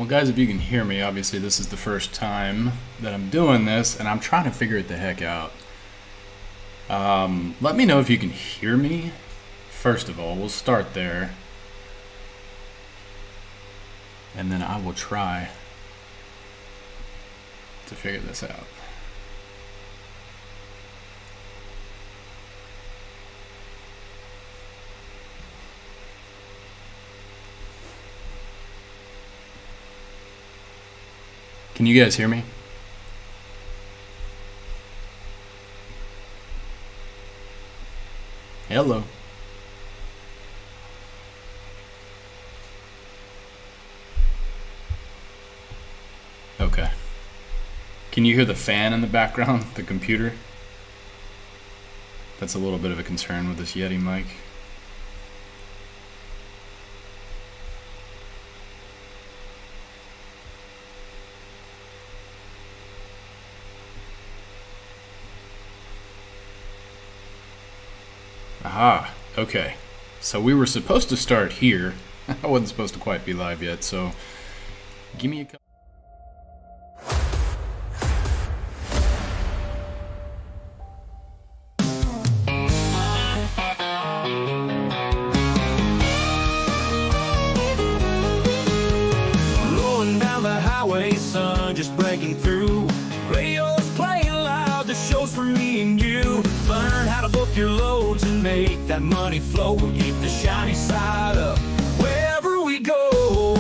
Well, guys, if you can hear me, obviously this is the first time that I'm doing this, and I'm trying to figure it the heck out. Let me know if you can hear me. First of all, we'll start there. And then I will try to figure this out. Can you guys hear me? Hello. Okay. Can you hear the fan in the background, the computer? That's a little bit of a concern with this Yeti mic. Aha, okay. So we were supposed to start here. I wasn't supposed to quite be live yet, so give me a couple. Rolling down the highway, sun just breaking through. Radio's playing loud, the show's for me and you. Learn how to book your loads and make that money flow. Keep the shiny side up wherever we go.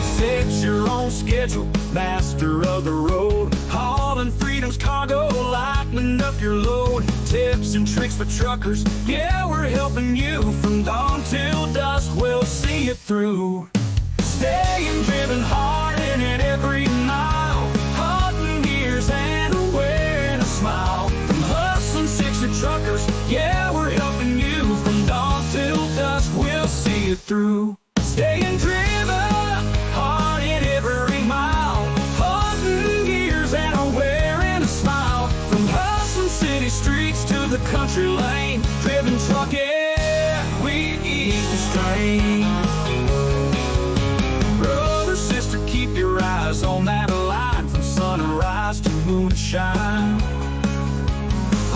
Set your own schedule, master of the road. Hauling freedom's cargo, lightening up your load. Tips and tricks for truckers, yeah, we're helping you. From dawn till dusk, we'll see it through. Staying driven hard in it every mile. Hunting gears and wearing a smile. From hustling six to truckers, yeah, we're helping you. From dawn till dusk, we'll see it through. Staying driven hard in every mile. Hunting gears and wearing a smile. From hustling city streets to the country lane. Driven trucking, we ease the strain. Keep your eyes on that line. From sunrise to moonshine.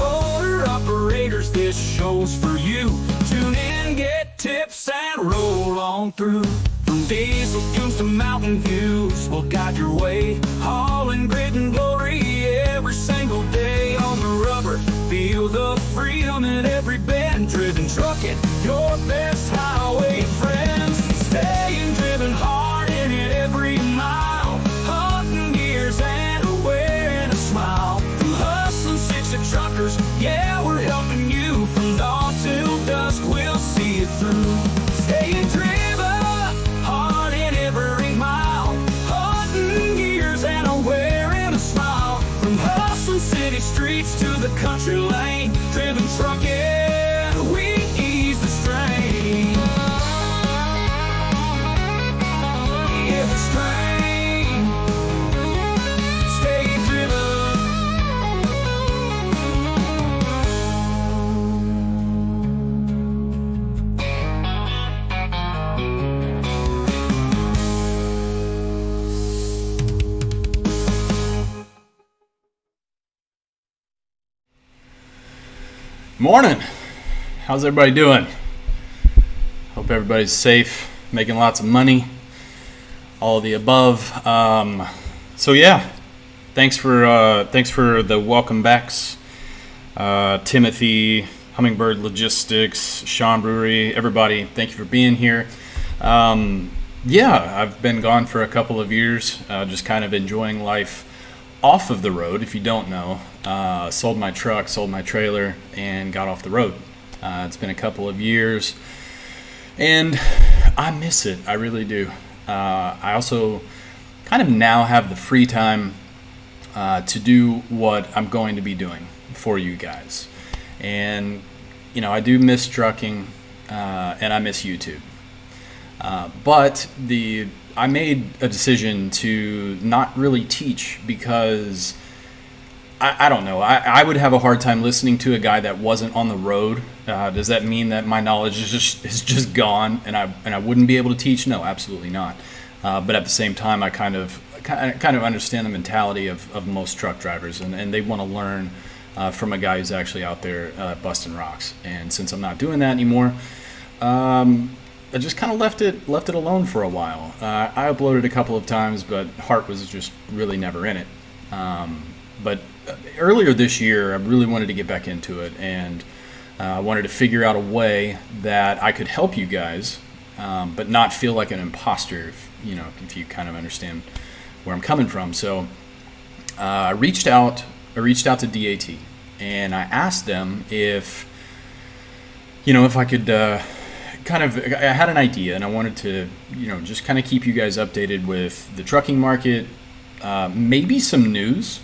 Owner operators, this show's for you. Tune in, get tips, and roll on through. From diesel fumes to mountain views, we'll guide your way. Hauling grit and glory every single day. On the rubber, feel the freedom in every bend. Driven trucking, your best highway friends. Staying driven hard in it every mile. Hunting gears and wearing a smile. From hustling six to truckers, yeah, we're helping you. From dawn till dusk, we'll see it through. Staying driven hard in every mile. Hunting gears and wearing a smile. From hustling city streets to the country lane. Driven trucking, we ease the strain. Morning. How's everybody doing? Hope everybody's safe, making lots of money, all of the above. So yeah, thanks for the welcome backs, Timothy, Hummingbird Logistics, Sean Brewery, everybody. Thank you for being here. Yeah, I've been gone for a couple of years, just kind of enjoying life off of the road. If you don't know, sold my truck, sold my trailer, and got off the road. It's been a couple of years, and I miss it. I really do. I also kind of now have the free time to do what I'm going to be doing for you guys. And, you know, I do miss trucking, and I miss YouTube. But I made a decision to not really teach because I don't know. I would have a hard time listening to a guy that wasn't on the road. Does that mean that my knowledge is just gone and I wouldn't be able to teach? No, absolutely not. But at the same time, I kind of understand the mentality of most truck drivers, and they want to learn from a guy who's actually out there busting rocks. And since I'm not doing that anymore, I just kind of left it alone for a while. I uploaded a couple of times, but heart was just really never in it. But earlier this year, I really wanted to get back into it, and I wanted to figure out a way that I could help you guys, but not feel like an imposter, if you kind of understand where I'm coming from. So I reached out to DAT, and I asked them if I could I had an idea, and I wanted to, just kind of keep you guys updated with the trucking market, maybe some news.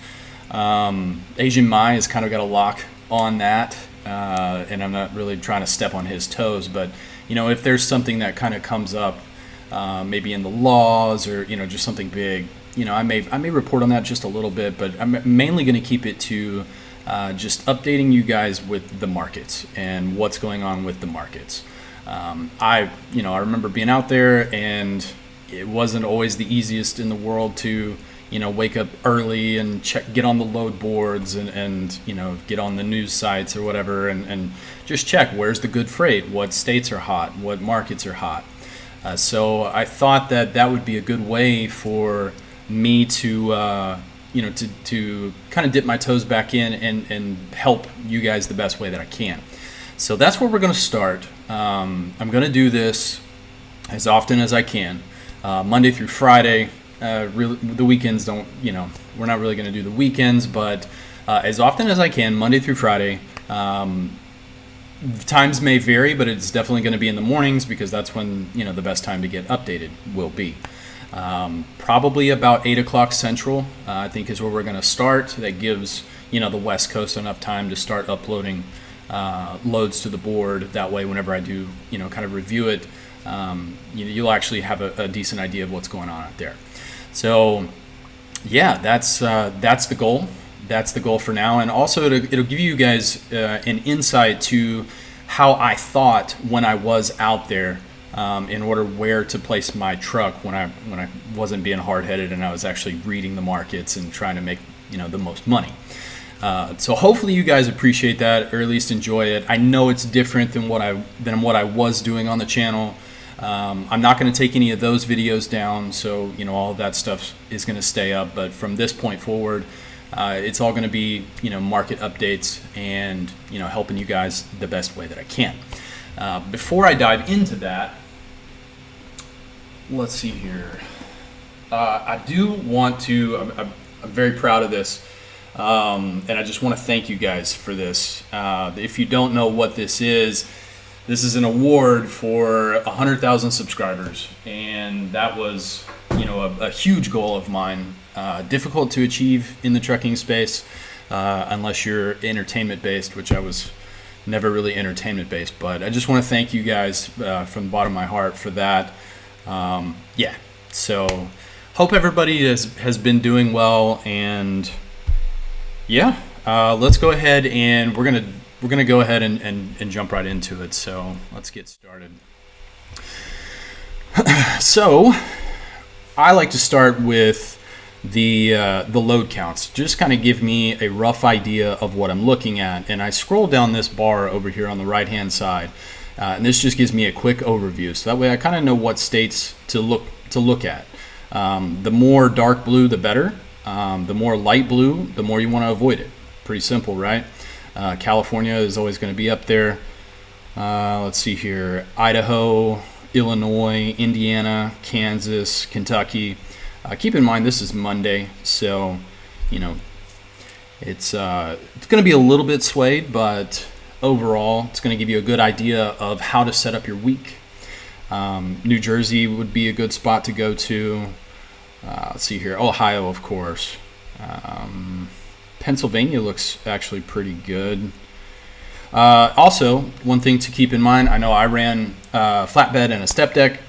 Asian Mai has kind of got a lock on that, and I'm not really trying to step on his toes, but if there's something that kind of comes up, maybe in the laws or just something big, I may report on that just a little bit, but I'm mainly going to keep it to just updating you guys with the markets and what's going on with the markets. I remember being out there, and it wasn't always the easiest in the world to wake up early and get on the load boards and get on the news sites or whatever, and just check where's the good freight, what states are hot, what markets are hot. So I thought that would be a good way for me to to kind of dip my toes back in and help you guys the best way that I can. So that's where we're going to start. I'm going to do this as often as I can, Monday through Friday. Really, the weekends don't, we're not really going to do the weekends, but as often as I can, Monday through Friday. Times may vary, but it's definitely going to be in the mornings, because that's when the best time to get updated will be. Probably about 8 o'clock Central, I think, is where we're going to start. That gives the West Coast enough time to start uploading loads to the board. That way, whenever I do kind of review it, you'll actually have a decent idea of what's going on out there. So yeah, that's the goal. That's the goal for now, and also it'll give you guys an insight to how I thought when I was out there, in order where to place my truck when I wasn't being hard-headed and I was actually reading the markets and trying to make the most money. So hopefully you guys appreciate that, or at least enjoy it. I know it's different than what I was doing on the channel. I'm not going to take any of those videos down, so all of that stuff is going to stay up. But from this point forward, it's all going to be market updates and helping you guys the best way that I can. Before I dive into that, let's see here. I do want to. I'm very proud of this, and I just want to thank you guys for this. If you don't know what this is an award for 100,000 subscribers, and that was a huge goal of mine. Difficult to achieve in the trucking space, unless you're entertainment based, which I was never really entertainment based. But I just want to thank you guys from the bottom of my heart for that. So hope everybody has been doing well, and let's go ahead, and we're gonna go ahead and jump right into it. So let's get started. So I like to start with the load counts. Just kind of give me a rough idea of what I'm looking at, and I scroll down this bar over here on the right hand side, and this just gives me a quick overview, so that way I kind of know what states to look at. The more dark blue, the better. The more light blue, the more you want to avoid it. Pretty simple, right? California is always going to be up there. Let's see here: Idaho, Illinois, Indiana, Kansas, Kentucky. Keep in mind this is Monday, so it's going to be a little bit swayed, but overall it's going to give you a good idea of how to set up your week. New Jersey would be a good spot to go to. Let's see here: Ohio, of course. Pennsylvania looks actually pretty good. Also, one thing to keep in mind, I know I ran flatbed and a step deck,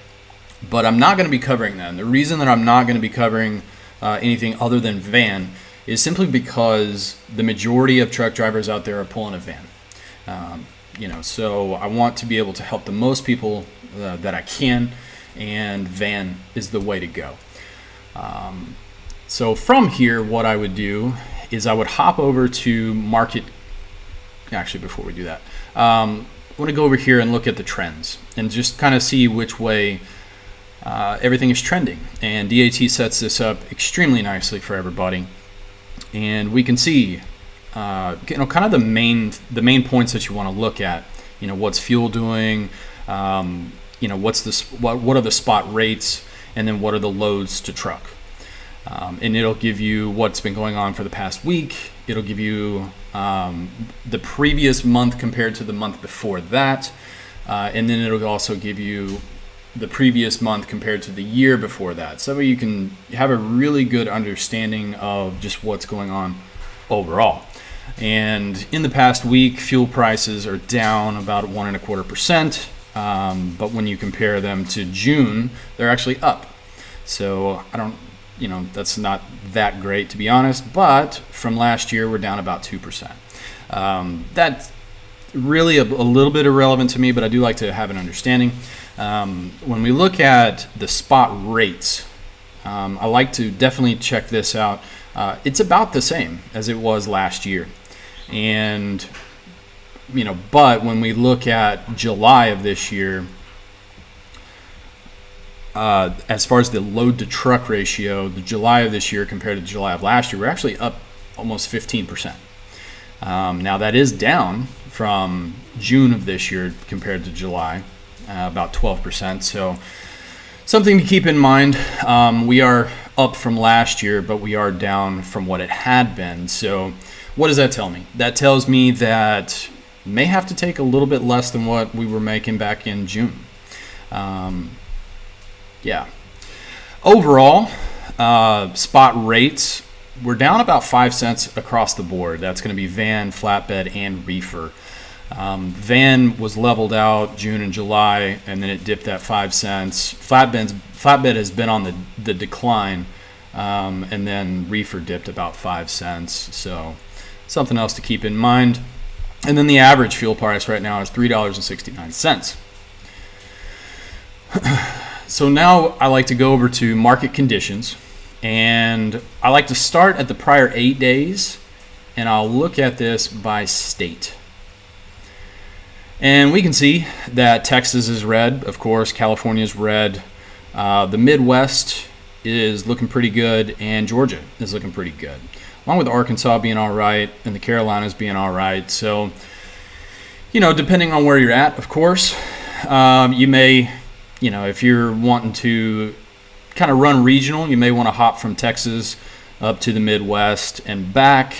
but I'm not going to be covering them. The reason that I'm not going to be covering anything other than van is simply because the majority of truck drivers out there are pulling a van. So I want to be able to help the most people that I can, and van is the way to go. So from here, what I would do is I would hop over to market. Actually, before we do that, I want to go over here and look at the trends and just kind of see which way everything is trending. And DAT sets this up extremely nicely for everybody, and we can see kind of the main points that you want to look at. What's fuel doing, what are the spot rates, and then what are the loads to truck. And it'll give you what's been going on for the past week. It'll give you the previous month compared to the month before that. And then it'll also give you the previous month compared to the year before that. So you can have a really good understanding of just what's going on overall. And in the past week, fuel prices are down about 1.25%. But when you compare them to June, they're actually up. So that's not that great, to be honest, but from last year, we're down about 2%. That's really a little bit irrelevant to me, but I do like to have an understanding. When we look at the spot rates, I like to definitely check this out. It's about the same as it was last year. And, but when we look at July of this year, as far as the load to truck ratio, the July of this year compared to July of last year, we're actually up almost 15%. Now that is down from June of this year compared to July, about 12%. So something to keep in mind. We are up from last year, but we are down from what it had been. So what does that tell me? That tells me that may have to take a little bit less than what we were making back in June. Overall, spot rates, we're down about 5 cents across the board. That's going to be van, flatbed, and reefer. Van was leveled out June and July, and then it dipped at 5 cents. Flatbed has been on the decline, and then reefer dipped about 5 cents. So something else to keep in mind. And then the average fuel price right now is $3.69. So now I like to go over to market conditions, and I like to start at the prior 8 days, and I'll look at this by state. And we can see that Texas is red, of course, California is red, the Midwest is looking pretty good, and Georgia is looking pretty good, along with Arkansas being all right and the Carolinas being all right. So, depending on where you're at, of course, you may, if you're wanting to kind of run regional, you may want to hop from Texas up to the Midwest and back.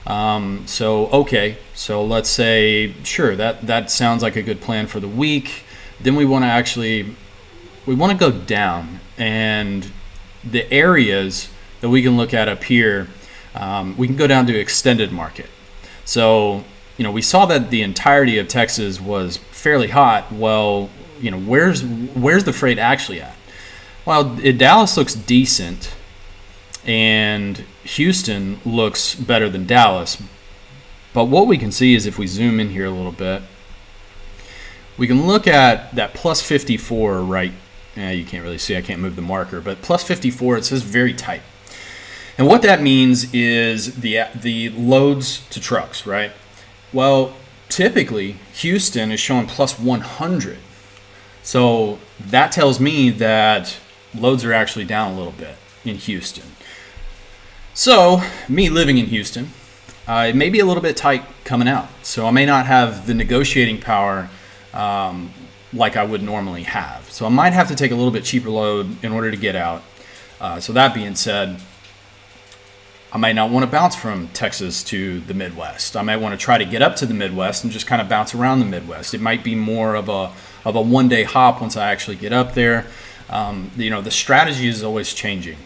So let's say, sure, that sounds like a good plan for the week. Then we want to go down, and the areas that we can look at up here, we can go down to extended market. So, we saw that the entirety of Texas was fairly hot. Well, where's the freight actually at? Well, Dallas looks decent, and Houston looks better than Dallas. But what we can see is if we zoom in here a little bit, we can look at that plus 54 right. You can't really see, I can't move the marker, but plus 54, it says very tight. And what that means is the loads to trucks, right? Well, typically Houston is showing plus 100. So that tells me that loads are actually down a little bit in Houston. So me living in Houston, it may be a little bit tight coming out. So I may not have the negotiating power like I would normally have. So I might have to take a little bit cheaper load in order to get out. So that being said, I might not want to bounce from Texas to the Midwest. I might want to try to get up to the Midwest and just kind of bounce around the Midwest. It might be more of a one-day hop once I actually get up there. The strategy is always changing.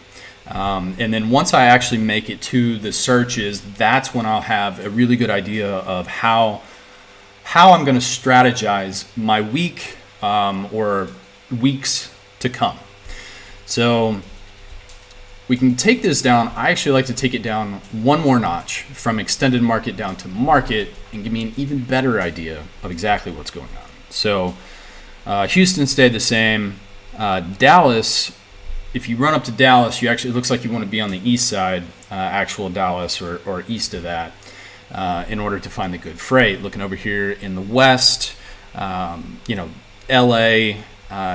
And then once I actually make it to the searches, that's when I'll have a really good idea of how I'm going to strategize my week or weeks to come. So we can take this down. I actually like to take it down one more notch from extended market down to market and give me an even better idea of exactly what's going on. So Houston stayed the same. Dallas, if you run up to Dallas, it looks like you want to be on the east side, actual Dallas or east of that, in order to find the good freight. Looking over here in the west, LA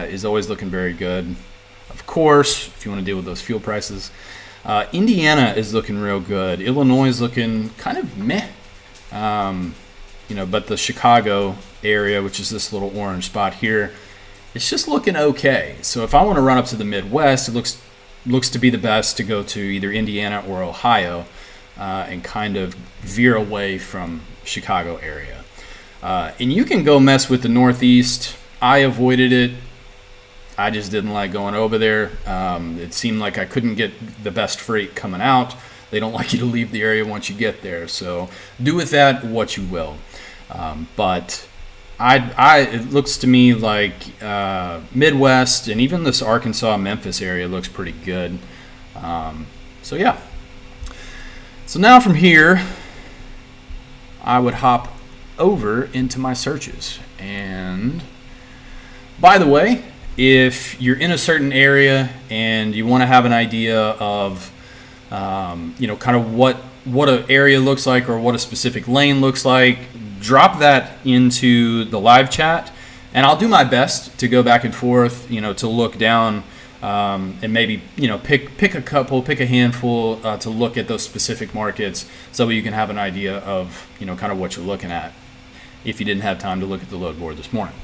is always looking very good. Of course, if you want to deal with those fuel prices. Indiana is looking real good. Illinois is looking kind of meh. But the Chicago area, which is this little orange spot here, it's just looking okay. So if I want to run up to the Midwest, it looks to be the best to go to either Indiana or Ohio, and kind of veer away from Chicago area. And you can go mess with the Northeast. I avoided it. I just didn't like going over there. It seemed like I couldn't get the best freight coming out. They don't like you to leave the area once you get there. So do with that what you will. But it looks to me like Midwest and even this Arkansas, Memphis area looks pretty good. So yeah. So now from here, I would hop over into my searches. And by the way, if you're in a certain area and you want to have an idea of, kind of what an area looks like or what a specific lane looks like, drop that into the live chat, and I'll do my best to go back and forth, to look down and maybe, pick a handful to look at those specific markets so you can have an idea of, kind of what you're looking at if you didn't have time to look at the load board this morning.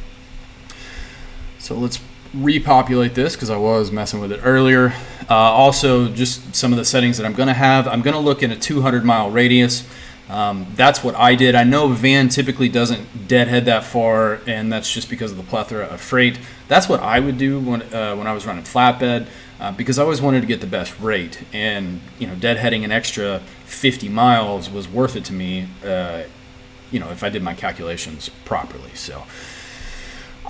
So let's repopulate this because I was messing with it earlier. Also, just some of the settings that I'm going to have. I'm going to look in a 200-mile radius. That's what I did. I know van typically doesn't deadhead that far, and that's just because of the plethora of freight. That's what I would do when I was running flatbed, because I always wanted to get the best rate. And deadheading an extra 50 miles was worth it to me. If I did my calculations properly. So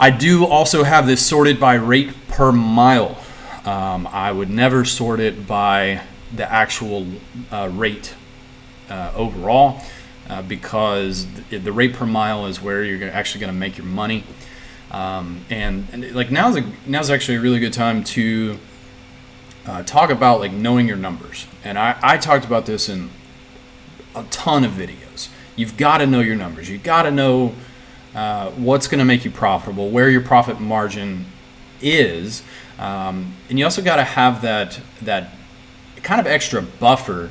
I do also have this sorted by rate per mile. I would never sort it by the actual rate overall, because the rate per mile is where you're actually going to make your money. And like now's actually a really good time to talk about like knowing your numbers. And I talked about this in a ton of videos. You've got to know your numbers. You've got to know what's going to make you profitable, where your profit margin is, and you also got to have that kind of extra buffer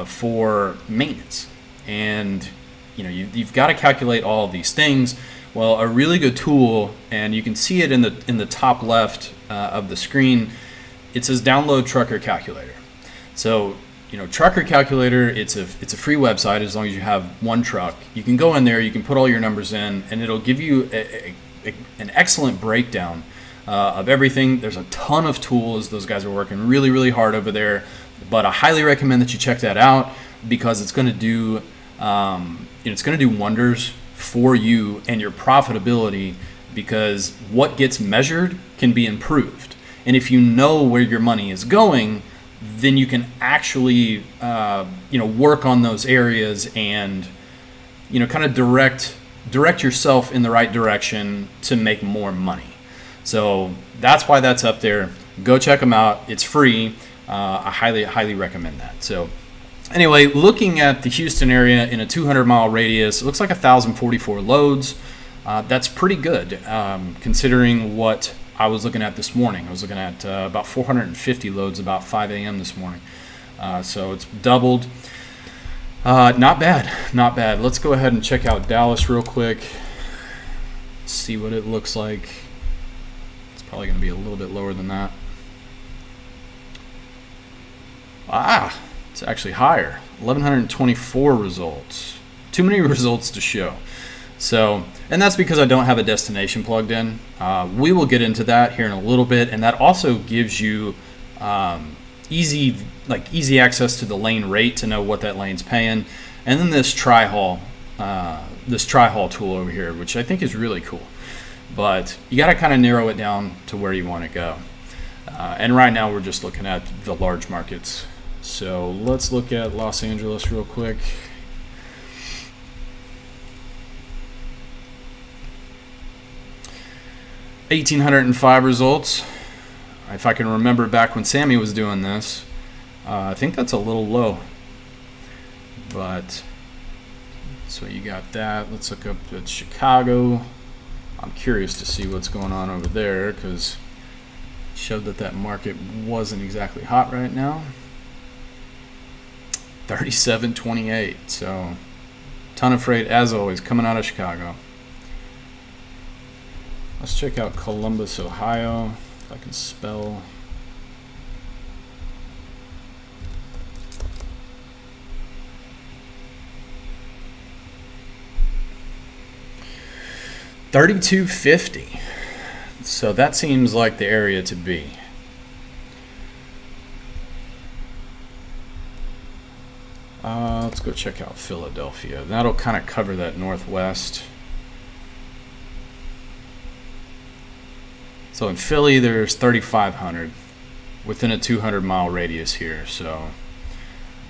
for maintenance. And you've got to calculate all of these things. Well, a really good tool, and you can see it in the top left of the screen. It says download Trucker Calculator. So Trucker Calculator, it's a free website as long as you have one truck. You can go in there, you can put all your numbers in, and it'll give you an excellent breakdown of everything. There's a ton of tools. Those guys are working really, really hard over there. But I highly recommend that you check that out because it's going to do wonders for you and your profitability, because what gets measured can be improved. And if you know where your money is going, then you can actually work on those areas and kind of direct yourself in the right direction to make more money. So that's why that's up there. Go check them out. It's free. I highly recommend that. So anyway, looking at the Houston area in a 200-mile radius, it looks like 1,044 loads. That's pretty good considering what I was looking at this morning. I was looking at about 450 loads about 5 a.m. this morning. So it's doubled. Not bad. Let's go ahead and check out Dallas real quick. See what it looks like. It's probably going to be a little bit lower than that. It's actually higher. 1,124 results. Too many results to show. So, and that's because I don't have a destination plugged in. We will get into that here in a little bit, and that also gives you easy access to the lane rate to know what that lane's paying. And then this tri-haul tool over here, which I think is really cool. But you got to kind of narrow it down to where you want to go. And right now we're just looking at the large markets. So let's look at Los Angeles real quick. $1,805 results. If I can remember back when Sammy was doing this, I think that's a little low. But so you got that. Let's look up at Chicago. I'm curious to see what's going on over there because it showed that market wasn't exactly hot right now. 37.28. So ton of freight as always coming out of Chicago. Let's check out Columbus, Ohio, if I can spell. $32.50. So that seems like the area to be. Let's go check out Philadelphia. That'll kind of cover that northwest. So in Philly, there's 3,500 within a 200-mile radius here. So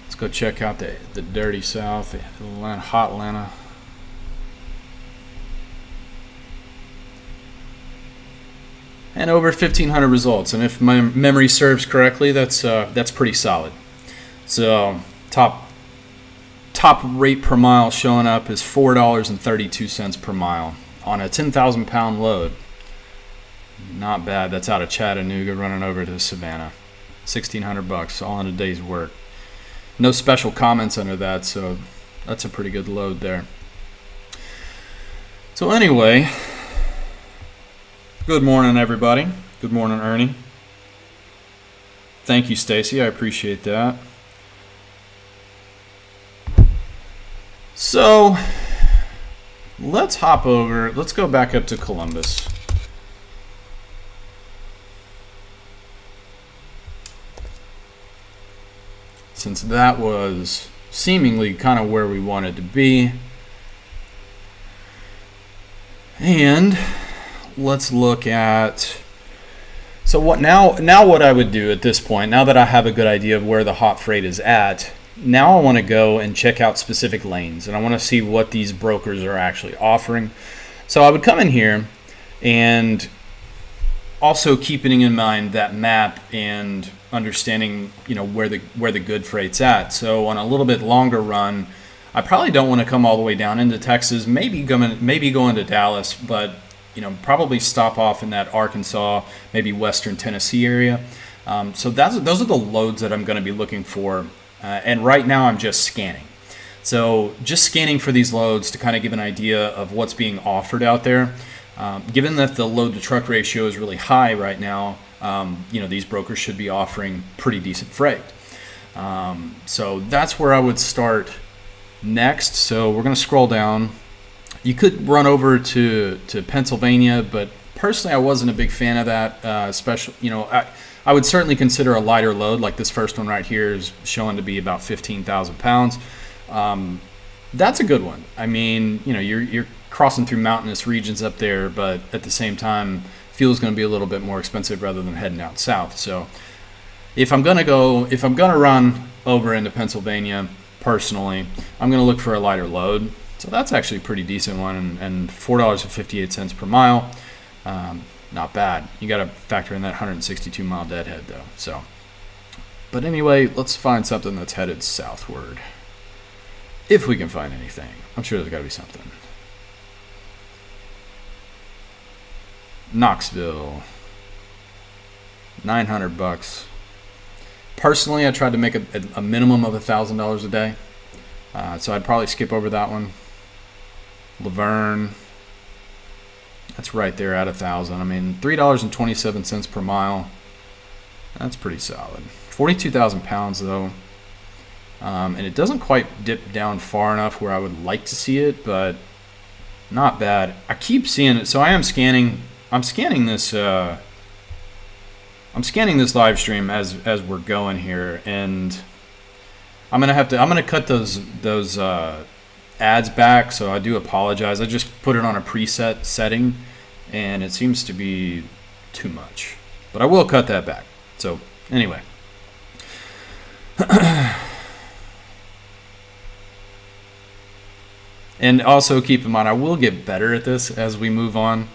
let's go check out the dirty South, Atlanta, hot Atlanta. And over 1,500 results. And if my memory serves correctly, that's pretty solid. So top rate per mile showing up is $4.32 per mile on a 10,000 pound load. Not bad. That's out of Chattanooga running over to Savannah. $1,600 all in a day's work. No special comments under that, so that's a pretty good load there. So anyway, good morning everybody. Good morning Ernie. Thank you Stacy, I appreciate that. So let's go back up to Columbus. Since that was seemingly kind of where we wanted to be. And let's look at, so what now what I would do at this point, now that I have a good idea of where the hot freight is at, now I want to go and check out specific lanes and I want to see what these brokers are actually offering. So I would come in here and also keeping in mind that map and understanding, where the good freight's at. So on a little bit longer run, I probably don't want to come all the way down into Texas, maybe go into Dallas, but probably stop off in that Arkansas, maybe Western Tennessee area. So those are the loads that I'm going to be looking for. And right now I'm just scanning. So just scanning for these loads to kind of give an idea of what's being offered out there. Given that the load to truck ratio is really high right now, these brokers should be offering pretty decent freight. So that's where I would start next. So we're going to scroll down. You could run over to Pennsylvania, but personally I wasn't a big fan of that. Especially, I would certainly consider a lighter load, like this first one right here is showing to be about 15,000 pounds. That's a good one. I mean, you're crossing through mountainous regions up there, but at the same time, fuel is going to be a little bit more expensive rather than heading out south. So if I'm going to run over into Pennsylvania, personally, I'm going to look for a lighter load. So that's actually a pretty decent one, and $4.58 per mile. Not bad. You got to factor in that 162 mile deadhead though. So, but anyway, let's find something that's headed southward. If we can find anything, I'm sure there's got to be something. Knoxville, $900. Personally, I tried to make a minimum of $1,000 a day, so I'd probably skip over that one. Laverne, that's right there at 1,000. I mean, $3.27 per mile. That's pretty solid. 42,000 pounds though, and it doesn't quite dip down far enough where I would like to see it, but not bad. I keep seeing it, so I am scanning. I'm scanning this live stream as we're going here, and I'm gonna cut those ads back, so I do apologize. I just put it on a preset setting and it seems to be too much. But I will cut that back. So anyway. And also keep in mind, I will get better at this as we move on.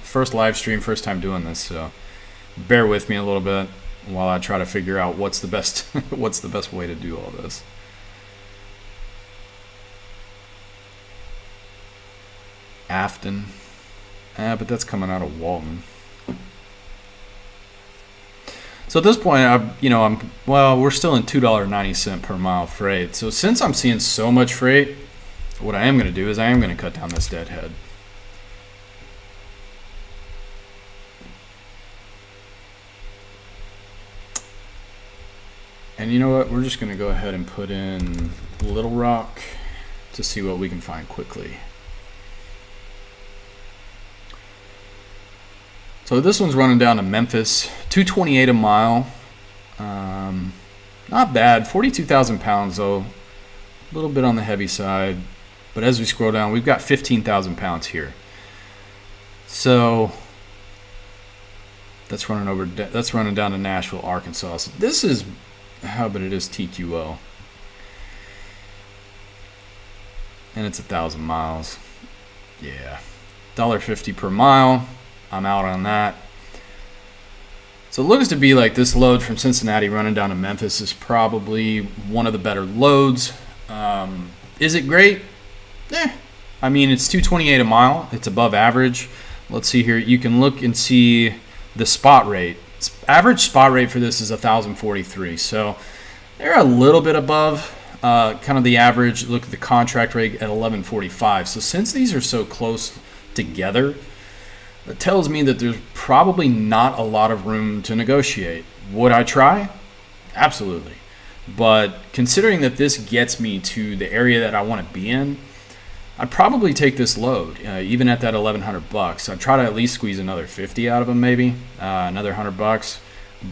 First live stream, first time doing this, so bear with me a little bit while I try to figure out what's the best what's the best way to do all this. Afton, but that's coming out of Walton. So at this point, we're still in $2.90 per mile freight. So since I'm seeing so much freight, what I am going to do is I am going to cut down this deadhead. And you know what? We're just going to go ahead and put in Little Rock to see what we can find quickly. So this one's running down to Memphis, $2.28 a mile. Not bad, 42,000 pounds though. A little bit on the heavy side. But as we scroll down, we've got 15,000 pounds here. So that's running down to Nashville, Arkansas. So this is, but it is TQO. And it's 1,000 miles. Yeah. $1.50 per mile. I'm out on that. So it looks to be like this load from Cincinnati running down to Memphis is probably one of the better loads. Is it great? I mean, it's $2.28 a mile. It's above average. Let's see here. You can look and see the spot rate. Average spot rate for this is 1,043. So they're a little bit above kind of the average. Look at the contract rate at 1145. So since these are so close together, it tells me that there's probably not a lot of room to negotiate. Would I try? Absolutely. But considering that this gets me to the area that I want to be in, I'd probably take this load, even at that $1,100. I'd try to at least squeeze another 50 out of them, maybe another $100.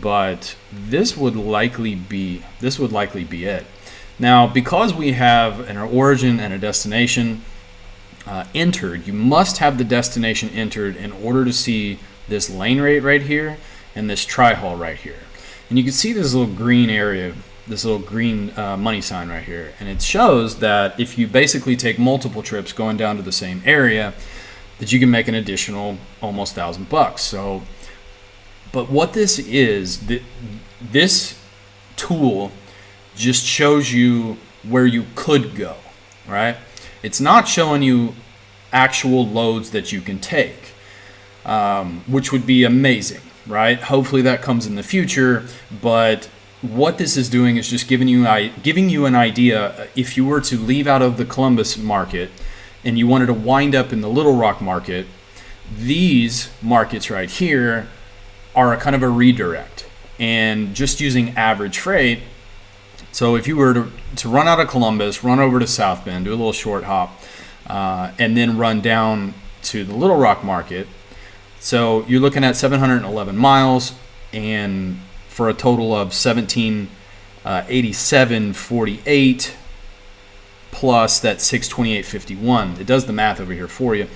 But this would likely be it. Now, because we have an origin and a destination entered, you must have the destination entered in order to see this lane rate right here and this tri-haul right here. And you can see this little green area, this little green money sign right here, and it shows that if you basically take multiple trips going down to the same area, that you can make an additional almost $1,000. So, but what this is, this tool just shows you where you could go, right? It's not showing you actual loads that you can take, which would be amazing, right? Hopefully that comes in the future, but what this is doing is just giving you an idea. If you were to leave out of the Columbus market and you wanted to wind up in the Little Rock market, these markets right here are a kind of a redirect. And just using average freight, so if you were to run out of Columbus, run over to South Bend, do a little short hop, and then run down to the Little Rock market, so you're looking at 711 miles, and for a total of 1787.48 plus that 628.51. It does the math over here for you.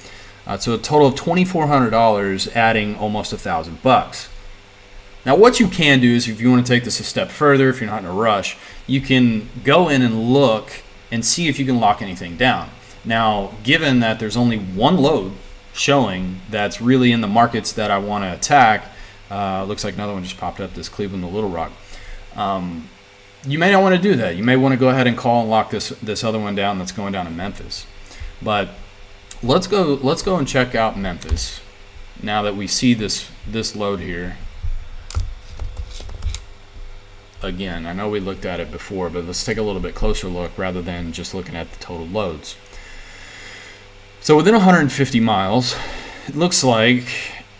So a total of $2,400, adding almost $1,000. Now, what you can do is, if you want to take this a step further, if you're not in a rush, you can go in and look and see if you can lock anything down. Now, given that there's only one load showing that's really in the markets that I want to attack, looks like another one just popped up, this Cleveland to Little Rock. You may not want to do that. You may want to go ahead and call and lock this other one down that's going down to Memphis. But let's go and check out Memphis now that we see this load here. Again, I know we looked at it before, but let's take a little bit closer look rather than just looking at the total loads. So within 150 miles, it looks like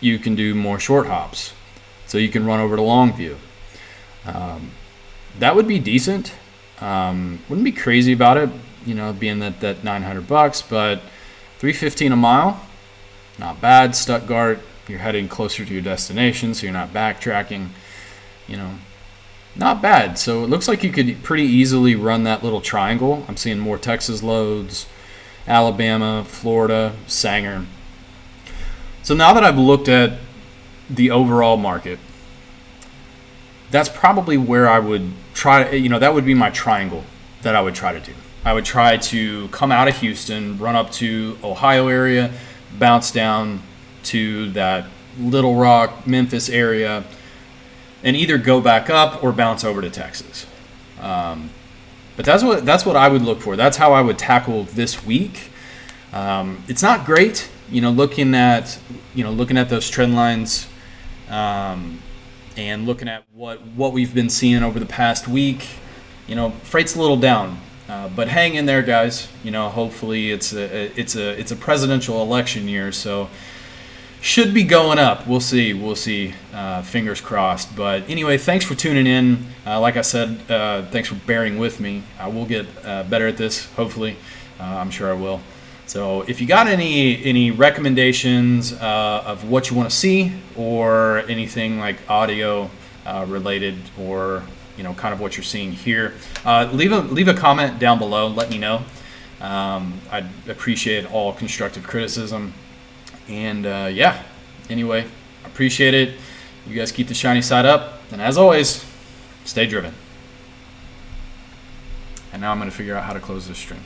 you can do more short hops. So you can run over to Longview. That would be decent. Wouldn't be crazy about it, being that $900, but $315 a mile, not bad. Stuttgart, you're heading closer to your destination, so you're not backtracking, not bad. So it looks like you could pretty easily run that little triangle. I'm seeing more Texas loads, Alabama, Florida, Sanger. So now that I've looked at the overall market, that's probably where I would try. That would be my triangle that I would try to do. I would try to come out of Houston, run up to Ohio area, bounce down to that Little Rock, Memphis area, and either go back up or bounce over to Texas. But that's what I would look for. That's how I would tackle this week. It's not great, looking at those trend lines, and looking at what we've been seeing over the past week. Freight's a little down, but hang in there, guys. Hopefully it's a presidential election year, so should be going up. We'll see. Fingers crossed. But anyway, thanks for tuning in. Like I said, thanks for bearing with me. I will get better at this, hopefully. I'm sure I will. So if you got any recommendations of what you want to see, or anything like audio related, or kind of what you're seeing here, leave a comment down below. Let me know. I'd appreciate all constructive criticism. And anyway, appreciate it. You guys keep the shiny side up, and as always, stay driven. And now I'm going to figure out how to close this stream.